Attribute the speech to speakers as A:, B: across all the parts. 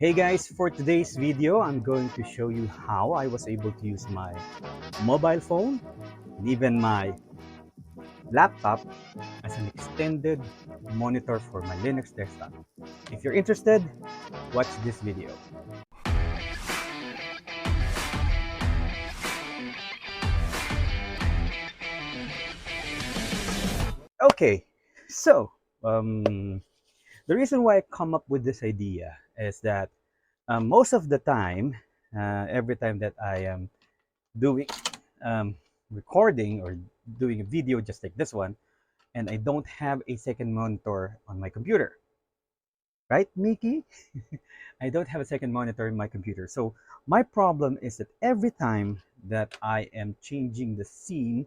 A: Hey guys, for today's video, I'm going to show you how I was able to use my mobile phone and even my laptop as an extended monitor for my Linux desktop. If you're interested, watch this video. Okay, so the reason why I come up with this idea is that most of the time, every time that I am doing um, recording or doing a video just like this one, and I don't have a second monitor on my computer. Right, Mickey? I don't have a second monitor in my computer. So my problem is that every time that I am changing the scene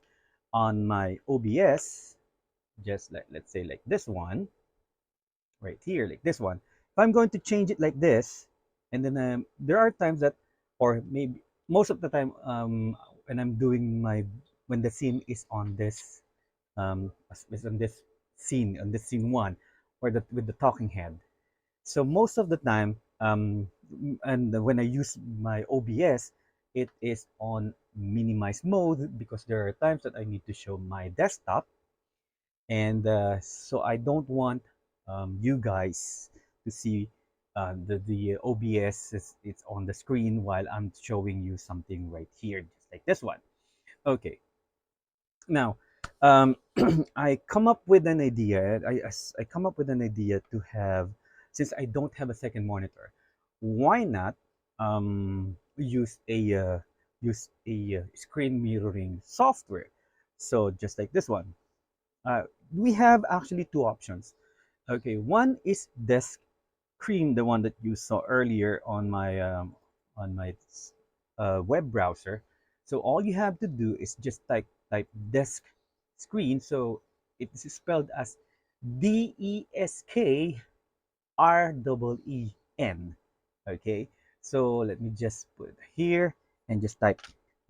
A: on my OBS, just like let's say like this one, right here, like this one, if I'm going to change it like this, and then there are times that, or maybe most of the time, when I'm doing my when the scene is on this is on this scene one, or the with the talking head. So most of the time, and when I use my OBS, it is on minimize mode because there are times that I need to show my desktop, and so I don't want you guys to see the OBS it's on the screen while I'm showing you something right here, just like this one. Okay, now I come up with an idea. I come up with an idea to have, since I don't have a second monitor, why not use a screen mirroring software? So just like this one, we have actually two options. Okay, one is Deskreen, the one that you saw earlier on my web browser. So all you have to do is just type desk screen. So it is spelled as DESKREEN. Okay, so let me just put it here and just type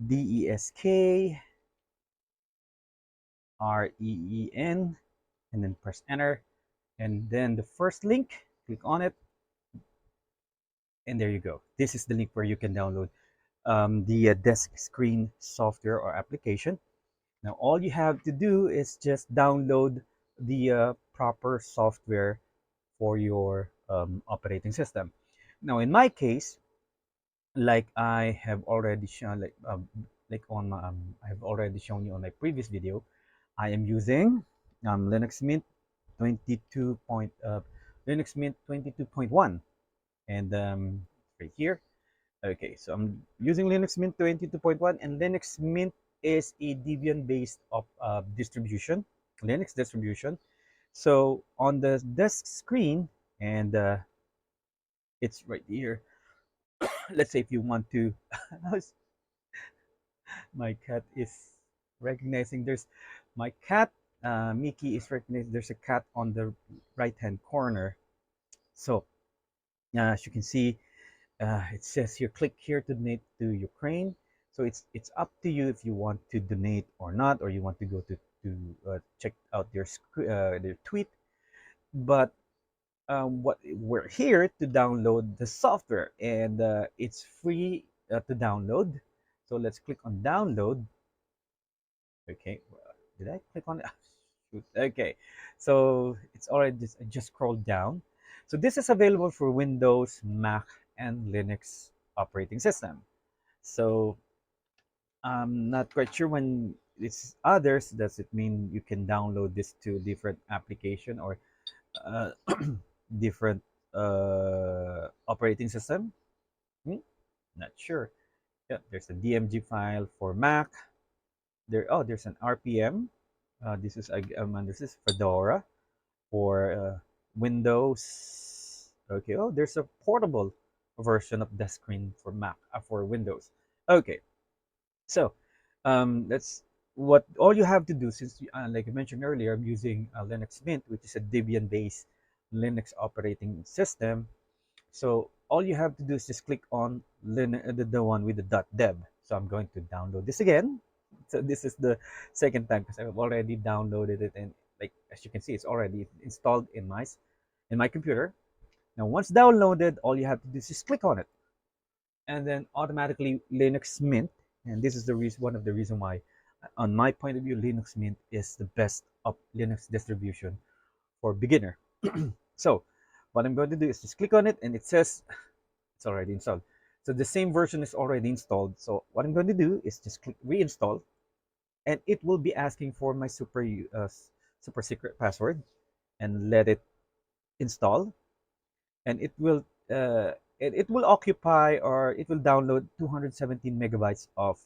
A: DESKREEN and then press enter. And then the first link, click on it, and there you go. This is the link where you can download the desk screen software or application. Now, all you have to do is just download the proper software for your operating system. Now, in my case, like I have already shown, I have already shown you on my previous video, I am using Linux Mint 22 point, Linux Mint 22.1, and right here. Okay, so I'm using Linux Mint 22.1, and Linux Mint is a Debian-based distribution, Linux distribution. So on the desk screen, and it's right here. Let's say if you want to, my cat is recognizing there's my cat. Mickey is recognizing there's a cat on the right-hand corner. So as you can see, it says here, click here to donate to Ukraine. So it's up to you if you want to donate or not, or you want to go to check out their tweet. But what we're here to download the software, and it's free to download. So let's click on download. Okay, did I click on it? Shoot. Okay, so it's already I just scrolled down. So this is available for Windows, Mac, and Linux operating system. So I'm not quite sure when it's others. Does it mean you can download this to different application or uh, different operating system? Hmm? Not sure. Yeah, there's a DMG file for Mac. There's an RPM. This is Fedora for Windows. Okay. Oh, there's a portable version of Deskreen for Mac for Windows. Okay. So that's what all you have to do, since like I mentioned earlier, I'm using Linux Mint, which is a Debian-based Linux operating system. So all you have to do is just click on the one with the .deb. So I'm going to download this again. So this is the second time because I've already downloaded it, and like as you can see, it's already installed in my computer. Now, once downloaded, all you have to do is just click on it, and then automatically Linux Mint. And this is the reason, one of the reason why, on my point of view, Linux Mint is the best of Linux distribution for beginner. So, what I'm going to do is just click on it, and it says it's already installed. So the same version is already installed. So what I'm going to do is just click reinstall, and it will be asking for my super secret password, and let it install, and it will occupy, or it will download 217 megabytes of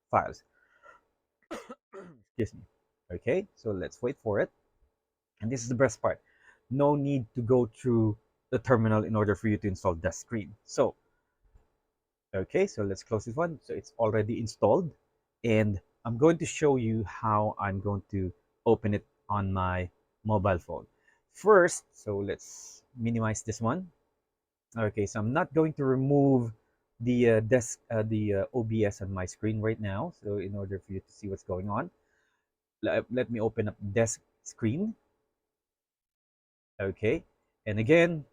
A: files. Excuse me. Okay, so let's wait for it. And this is the best part. No need to go through the terminal in order for you to install Deskreen. So, okay, so let's close this one. So it's already installed, and I'm going to show you how I'm going to open it on my mobile phone. First, so let's minimize this one. Okay, so I'm not going to remove the OBS on my screen right now. So in order for you to see what's going on, let me open up Deskreen. Okay, and again,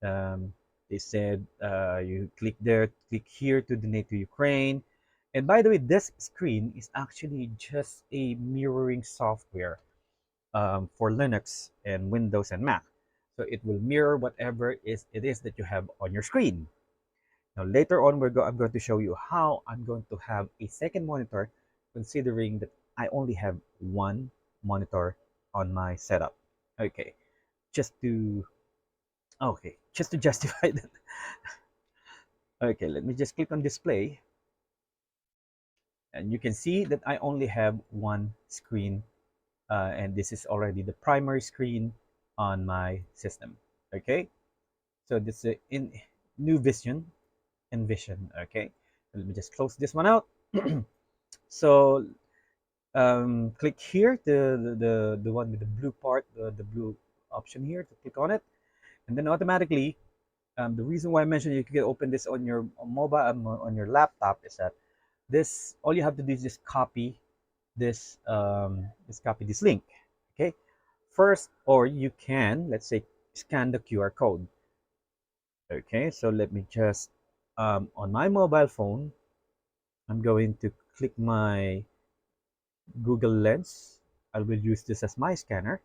A: um, they said you click there, click here to donate to Ukraine. And by the way, Deskreen is actually just a mirroring software for Linux and Windows and Mac. So it will mirror whatever it is that you have on your screen. Now later on, I'm going to show you how I'm going to have a second monitor, considering that I only have one monitor on my setup. Okay, just to just to justify that. Okay, let me just click on display, and you can see that I only have one screen, and this is already the primary screen on my system. Okay, so this is in new vision, envision. Okay, let me just close this one out. So click here, the one with the blue part, the blue option here, to click on it, and then automatically, the reason why I mentioned you can open this on your mobile, on your laptop, is that this, all you have to do is just copy copy this link. Okay, first, or you can, let's say, scan the QR code. Okay, so let me just on my mobile phone, I'm going to click my Google Lens. I will use this as my scanner,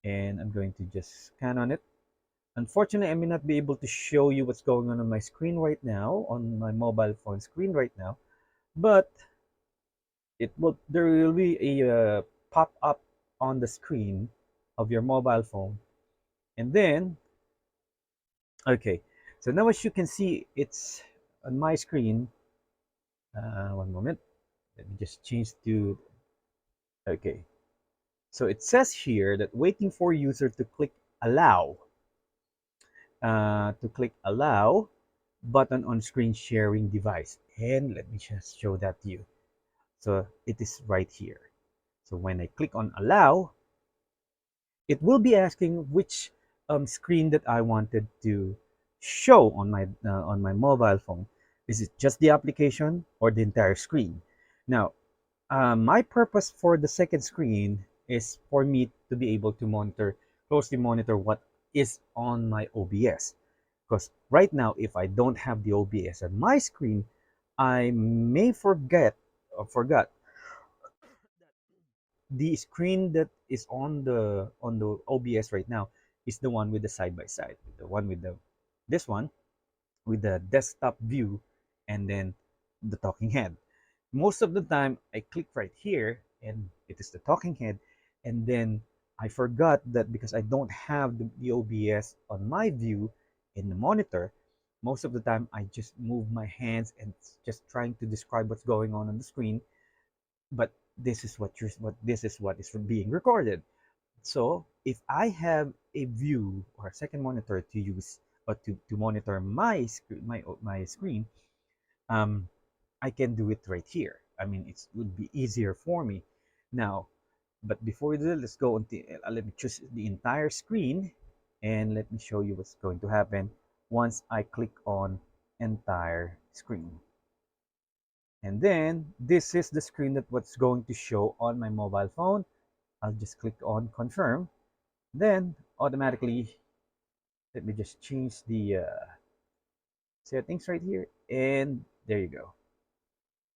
A: and I'm going to just scan on it. Unfortunately, I may not be able to show you what's going on my screen right now, on my mobile phone screen right now, but there will be a pop up on the screen of your mobile phone, and then okay, so now as you can see, it's on my screen. One moment, let me just change to okay. So it says here that waiting for user to click allow, button on screen sharing device, and let me just show that to you. So it is right here. So when I click on allow, it will be asking which screen that I wanted to show on my mobile phone. Is it just the application or the entire screen? Now, my purpose for the second screen is for me to be able to closely monitor what is on my OBS. Because right now, if I don't have the OBS on my screen, I may forgot the screen that is on the OBS right now is the one with the side by side, the one with the this one with the desktop view, and then the talking head. Most of the time, I click right here, and it is the talking head, and then I forgot that because I don't have the OBS on my view in the monitor. Most of the time, I just move my hands and just trying to describe what's going on the screen, but this is what is being recorded. So if I have a view or a second monitor to use, or to monitor my screen, um, I can do it right here. I mean, it would be easier for me. Now, but before we do that, let's go on let me choose the entire screen, and let me show you what's going to happen once I click on entire screen. And then this is the screen that what's going to show on my mobile phone. I'll just click on confirm. Then automatically Let me just change the settings right here, and there you go.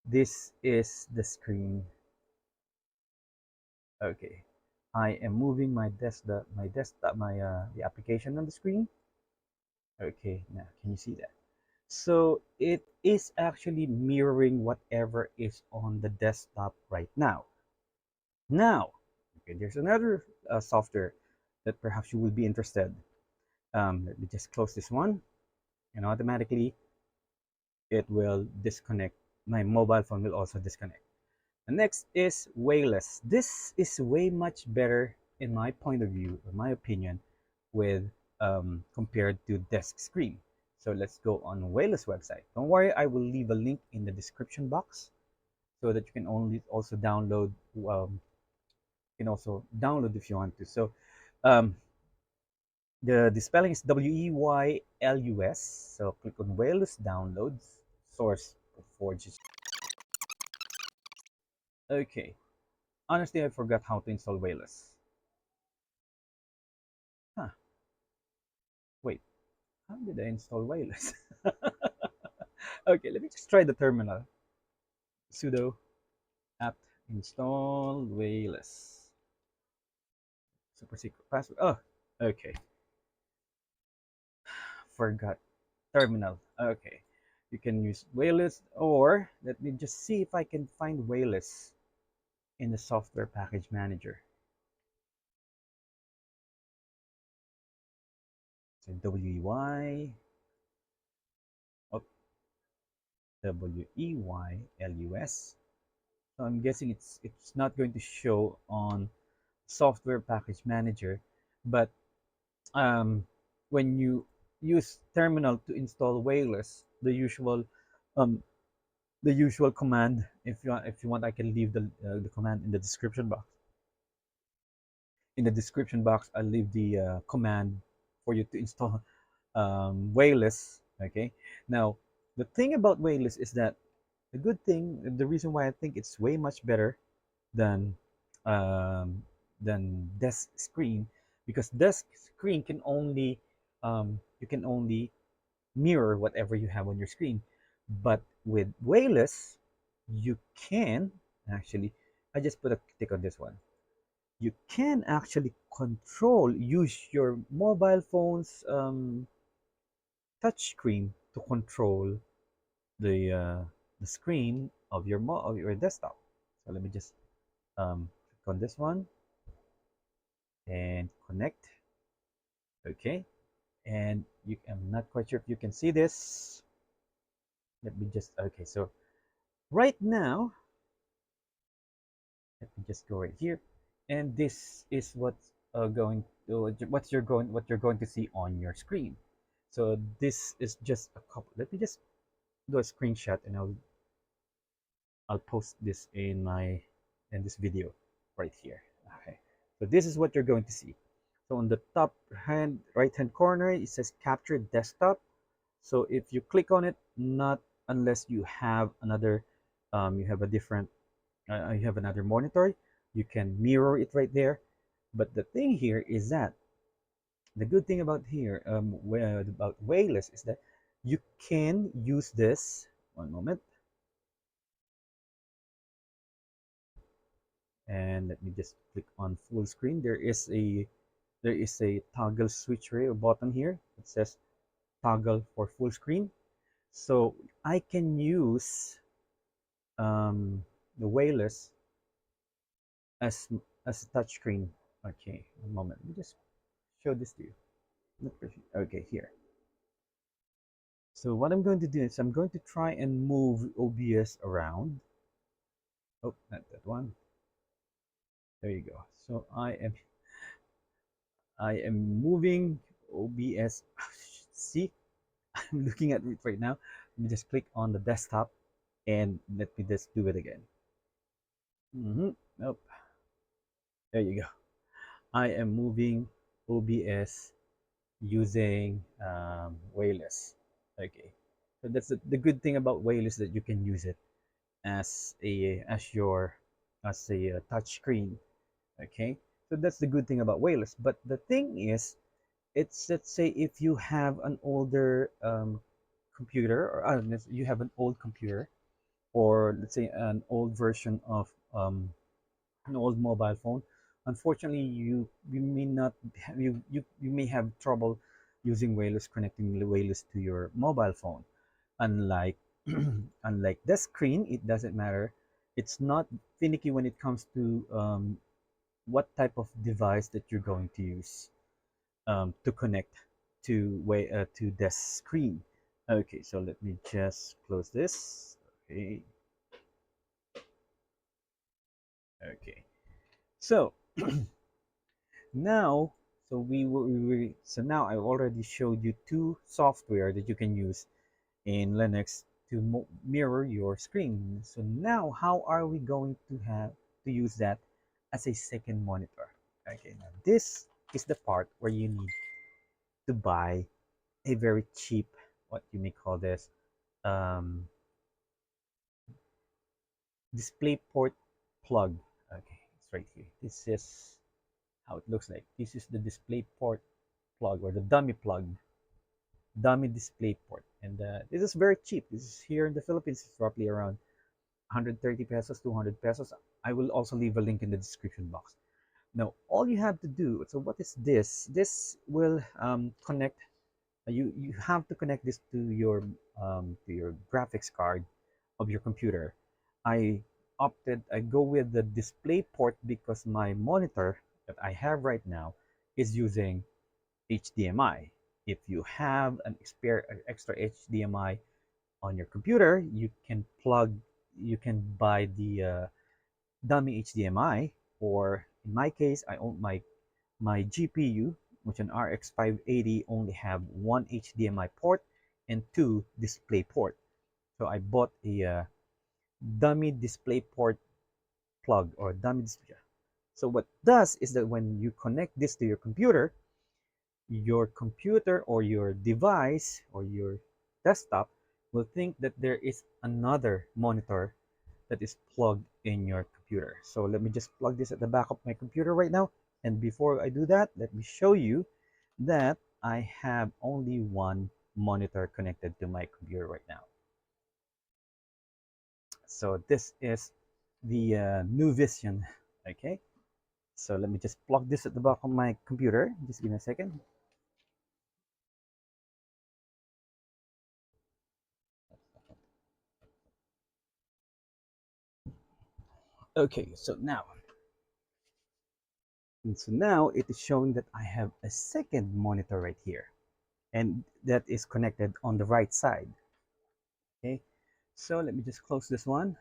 A: This is the screen. Okay, I am moving my the application on the screen. Okay, now can you see that? So it is actually mirroring whatever is on the desktop right now. Now, okay, there's another software that perhaps you will be interested. Let me just close this one, and automatically it will disconnect. My mobile phone will also disconnect. The next is Weylus. This is way much better in my point of view, or my opinion, with compared to Deskreen. So let's go on Weylus website. Don't worry, I will leave a link in the description box so that you can only also download. You can also download if you want to. So um, the spelling is Weylus. So click on Weylus downloads source for 4G. Okay. Honestly, I forgot how to install Weylus. Huh. Wait. How did I install Weylus? Okay, let me just try the terminal. Sudo apt install Weylus. Super secret password. Oh, okay. Forgot terminal. Okay. You can use Weylus, or let me just see if I can find Weylus in the software package manager. So WEY, oh, WEYLUS. So I'm guessing it's not going to show on software package manager, but um, when you use terminal to install Weylus, um, the usual command. If you want, I can leave the command in the description box. In the description box, I'll leave the command for you to install Weylus. Okay. Now, the thing about Weylus is that the reason why I think it's way much better than um, Deskreen, because Deskreen can only you can only mirror whatever you have on your screen, but with Weylus you can actually. I just put a tick on this one. You can actually use your mobile phone's touch screen to control the uh, the screen of your desktop. So let me just click on this one and connect. Okay, and I'm not quite sure if you can see this. Let me just okay. So right now, let me just go right here, and this is what you're going to see on your screen. So this is just a couple. Let me just do a screenshot, and I'll post this in this video right here. Okay. So this is what you're going to see. So on the top right hand corner, it says capture desktop. So if you click on it, not unless you have another, you have a different, you have another monitor, you can mirror it right there. But the thing here is that the good thing about about Weyless is that you can use this. One moment, and let me just click on full screen. There is a toggle switch or button here. It says toggle for full screen. So I can use the Weyless as a touchscreen. Okay, a moment. Let me just show this to you. Okay, here. So what I'm going to do is I'm going to try and move OBS around. Oh, not that one. There you go. So I am moving OBS. See, I'm looking at it right now. Let me just click on the desktop and let me just do it again. Nope. There you go. I am moving OBS using Weyless. Okay, so that's the good thing about Weyless, that you can use it as a touch screen. Okay, so that's the good thing about Weyless. But the thing is, It's, let's say, if you have an older computer, or you have an old computer, or let's say an old version of an old mobile phone. Unfortunately, you may not you may have trouble using Weylus, connecting the Weylus to your mobile phone. Unlike unlike Deskreen, it doesn't matter. It's not finicky when it comes to what type of device that you're going to use to connect to Deskreen. Okay, so let me just close this. Okay, okay. So now, so now I already showed you two software that you can use in Linux to mirror your screen. So now, how are we going to have to use that as a second monitor? Okay, now this is the part where you need to buy a very cheap, what you may call this, um, DisplayPort plug. Okay, it's right here. This is how it looks like. This is the DisplayPort plug, or the dummy DisplayPort, and this is very cheap. This is here in the Philippines. It's roughly around 130 pesos, 200 pesos. I will also leave a link in the description box. Now, all you have to do, so what is this? This will connect, you have to connect this to your graphics card of your computer. I go with the display port because my monitor that I have right now is using HDMI. If you have an extra HDMI on your computer, you can buy the dummy HDMI, or in my case, I own my GPU, which an RX 580 only have one HDMI port and two display port. So I bought a dummy display port plug, or dummy display. So what does is that when you connect this to your computer or your device or your desktop will think that there is another monitor that is plugged in your computer. So let me just plug this at the back of my computer right now. And before I do that, let me show you that I have only one monitor connected to my computer right now. So this is the new Vision. Okay, so let me just plug this at the back of my computer. Just give me a second. Okay, so now it is showing that I have a second monitor right here, and that is connected on the right side. Okay, so let me just close this one.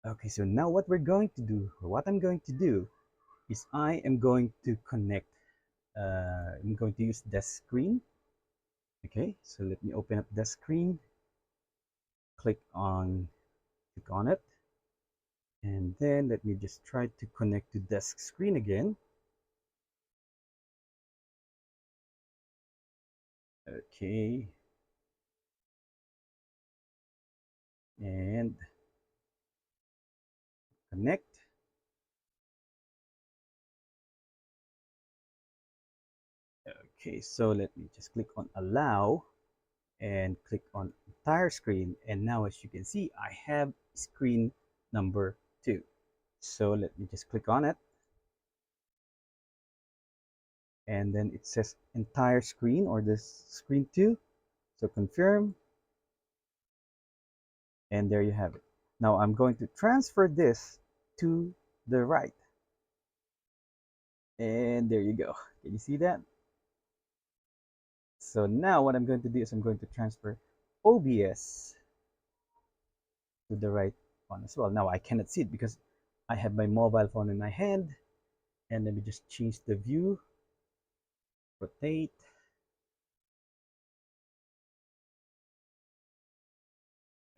A: Okay, so now what we're going to do, or what I'm going to do, is I am going to connect, I'm going to use Deskreen. Okay, so let me open up Deskreen, click on it, and then let me just try to connect to Deskreen again. Okay, and connect. Okay, so let me just click on allow and click on entire screen, and now as you can see I have screen number 2. So let me just click on it, and then it says entire screen, or this screen 2. So confirm, and there you have it. Now I'm going to transfer this to the right, and there you go. Can you see that? So now what I'm going to do is I'm going to transfer OBS to the right one as well. Now I cannot see it because I have my mobile phone in my hand, and let me just change the view, rotate.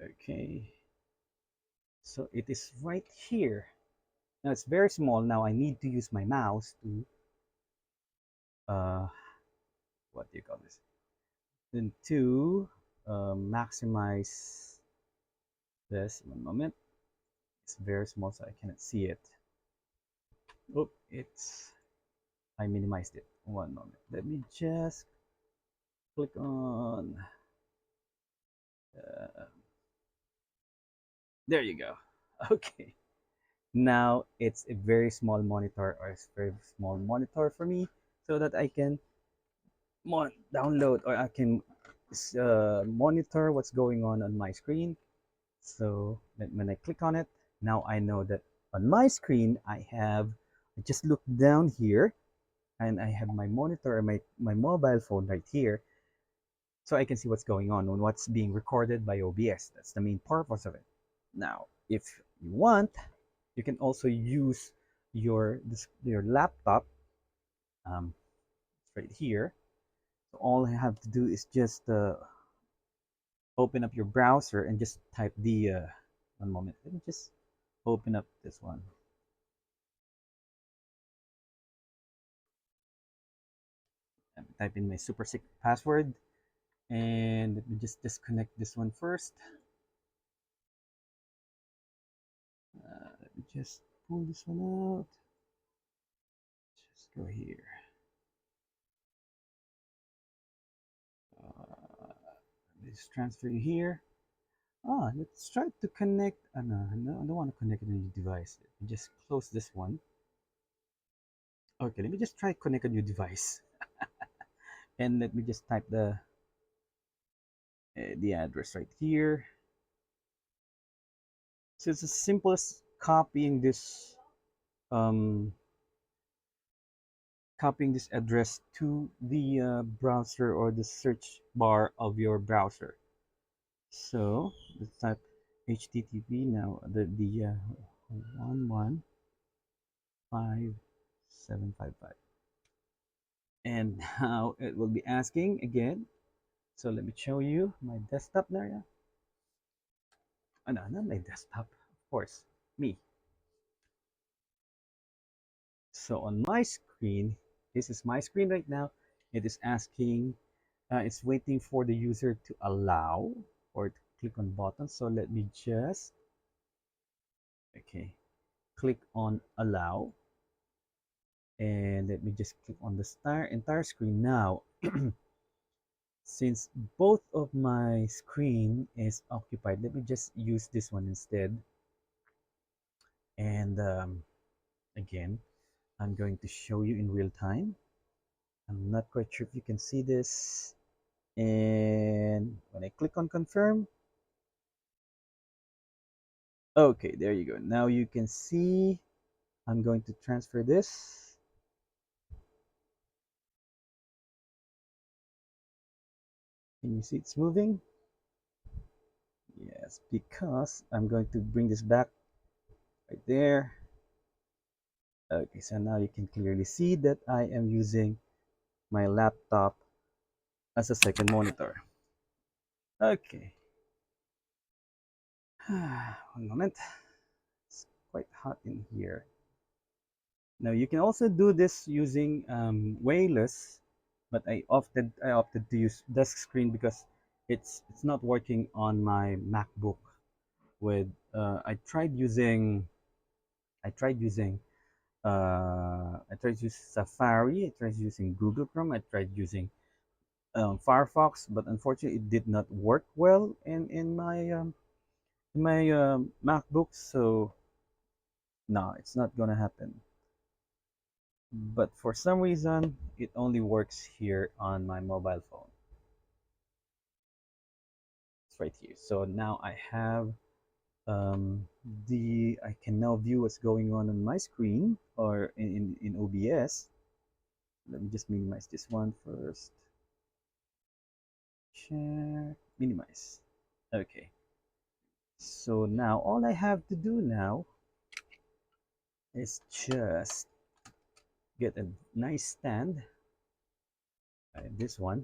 A: Okay, so it is right here. Now it's very small. Now I need to use my mouse to uh, what do you call this? Then to maximize this. One moment. It's very small, so I cannot see it. Oh, I minimized it. One moment. Let me just click on. Uh, there you go. Okay. Now it's a very small monitor, or it's very small monitor for me, so that I can download, or I can monitor what's going on my screen. So when I click on it, now I know that on my screen I just look down here, and I have my monitor, my mobile phone right here, so I can see what's going on and what's being recorded by OBS. That's the main purpose of it. Now, if you want, you can also use your laptop, um, right here. So all I have to do is just open up your browser and just type the one moment. Let me just open up this one. Type in my super secret password, and let me just disconnect this one first. Let me just pull this one out. Just go here. Let's transfer you here. Let's try to connect. No, I don't want to connect it to your device. Let me just close this one. Okay, let me just try connect a new device, and let me just type the address right here. So it's as simple as um, copying this address to the browser or the search bar of your browser. So let's type HTTP now. The 115.755, and now it will be asking again. So let me show you my desktop now. Yeah. Oh, no, not my desktop. Of course, me. So on my screen, this is my screen right now. It is asking, it's waiting for the user to allow or to click on button. So let me just, okay, click on allow, and let me just click on the entire screen now. Since both of my screen is occupied, let me just use this one instead. And again, I'm going to show you in real time. I'm not quite sure if you can see this. And when I click on confirm, okay, there you go. Now you can see I'm going to transfer this. Can you see it's moving? Yes, because I'm going to bring this back right there. Okay, so now you can clearly see that I am using my laptop as a second monitor. Okay. One moment. It's quite hot in here. Now you can also do this using Weylus, but I opted to use Deskreen because it's not working on my MacBook. With I tried using Safari, I tried using Google Chrome, I tried using Firefox, but unfortunately it did not work well in my MacBook. So no, it's not gonna happen. But for some reason, it only works here on my mobile phone. It's right here. So now I have I can now view what's going on my screen, or in OBS. Let me just minimize this one first. Share, minimize. Okay. So now all I have to do now is just get a nice stand. This one,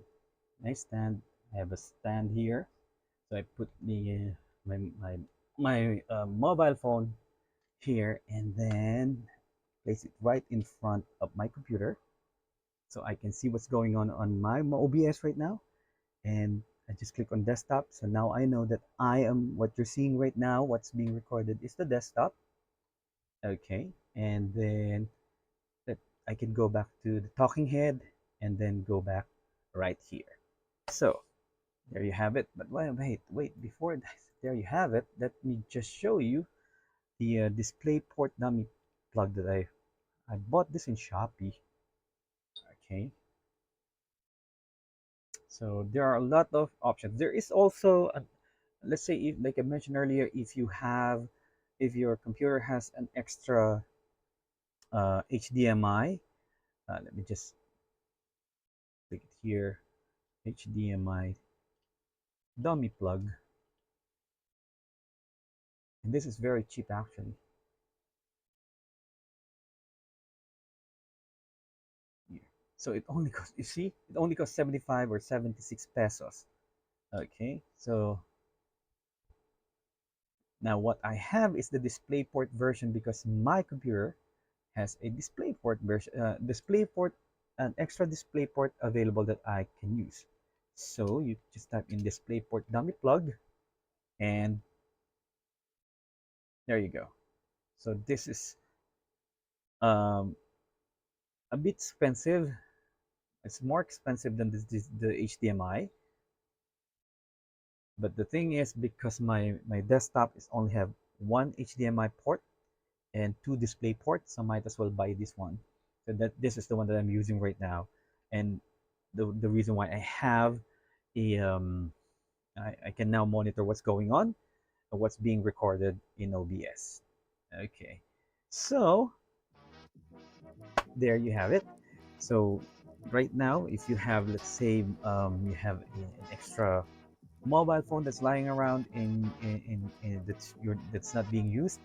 A: nice stand. I have a stand here. So I put my mobile phone here, and then place it right in front of my computer, so I can see what's going on my OBS right now. And I just click on desktop. So now I know that what you're seeing right now, what's being recorded is the desktop. Okay, and then that I can go back to the talking head, and then go back right here. So there you have it. But wait, before that, there you have it, let me just show you the display port dummy plug that I bought this in Shopee. Okay, so there are a lot of options. There is also let's say, if, like I mentioned earlier, if your computer has an extra HDMI, let me just click it here, HDMI dummy plug, and this is very cheap actually. Here. So it only costs, you see, it only costs 75 or 76 pesos. Okay, so now what I have is the DisplayPort version because my computer has a DisplayPort version, DisplayPort, an extra DisplayPort available that I can use. So you just type in DisplayPort dummy plug, and there you go. So this is um, a bit expensive. It's more expensive than the HDMI. But the thing is, because my desktop is only have one HDMI port and two display ports, so I might as well buy this one. So that this is the one that I'm using right now, and the reason why I have a I can now monitor what's going on and what's being recorded in OBS. Okay, so there you have it. So right now, if you have, let's say, you have an extra mobile phone that's lying around that's not being used,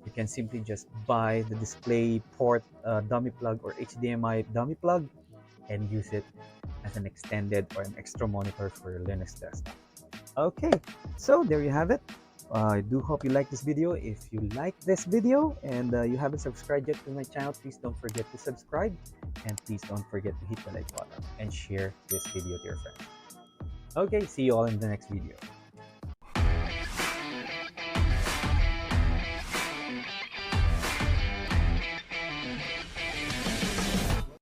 A: you can simply just buy the display port dummy plug or HDMI dummy plug and use it as an extended or an extra monitor for your Linux desktop. Okay, so there you have it. I do hope you like this video. If you like this video and you haven't subscribed yet to my channel, please don't forget to subscribe, and please don't forget to hit the like button and share this video to your friends. Okay, see you all in the next video.